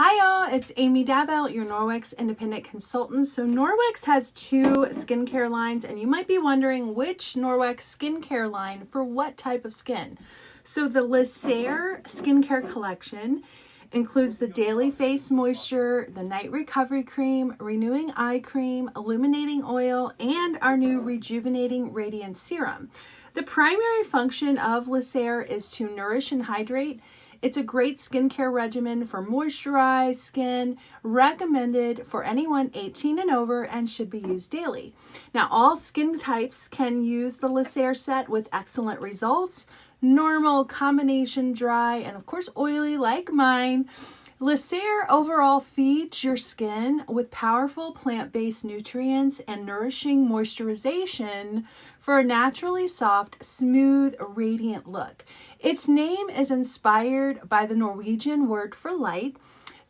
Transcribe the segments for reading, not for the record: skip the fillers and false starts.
Hi y'all, it's Amy Dabell, your Norwex independent consultant. So Norwex has two skincare lines, and you might be wondering which Norwex skincare line for what type of skin. So the Lysair skincare collection includes the Daily Face Moisture, the Night Recovery Cream, Renewing Eye Cream, Illuminating Oil, and our new Rejuvenating Radiance Serum. The primary function of Lysair is to nourish and hydrate. It's a great skincare regimen for moisturized skin, recommended for anyone 18 and over, and should be used daily. Now, all skin types can use the Lysair set with excellent results. Normal, combination, dry, and of course oily like mine. Lysair overall feeds your skin with powerful plant-based nutrients and nourishing moisturization for a naturally soft, smooth, radiant look. Its name is inspired by the Norwegian word for light.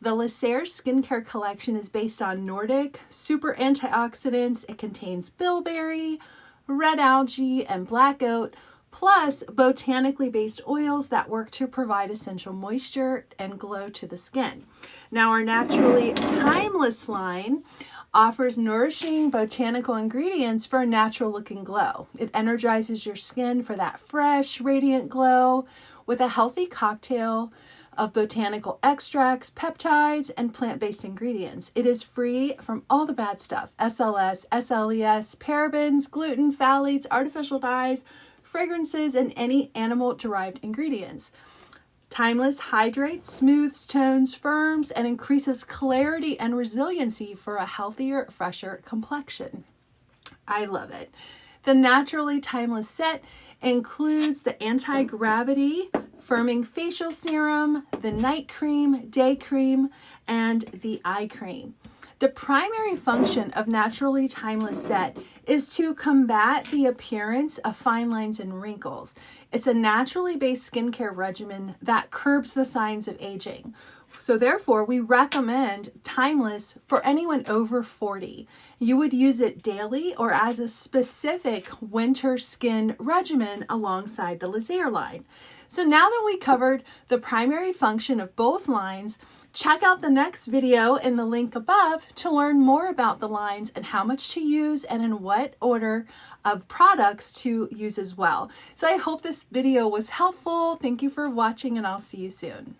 The Lysair skincare collection is based on Nordic super antioxidants. It contains bilberry, red algae, and black oat, plus botanically based oils that work to provide essential moisture and glow to the skin. Now, our Naturally Timeless line offers nourishing botanical ingredients for a natural looking glow. It energizes your skin for that fresh, radiant glow with a healthy cocktail of botanical extracts, peptides, and plant-based ingredients. It is free from all the bad stuff: SLS, SLES, parabens, gluten, phthalates, artificial dyes, fragrances, and any animal-derived ingredients. Timeless hydrates, smooths, tones, firms, and increases clarity and resiliency for a healthier, fresher complexion. I love it. The Naturally Timeless set includes the anti-gravity firming facial serum, the night cream, day cream, and the eye cream. The primary function of Naturally Timeless set is to combat the appearance of fine lines and wrinkles. It's a naturally based skincare regimen that curbs the signs of aging. So therefore, we recommend Timeless for anyone over 40. You would use it daily or as a specific winter skin regimen alongside the Lysair line. So now that we covered the primary function of both lines, check out the next video in the link above to learn more about the lines and how much to use and in what order of products to use as well. So I hope this video was helpful. Thank you for watching, and I'll see you soon.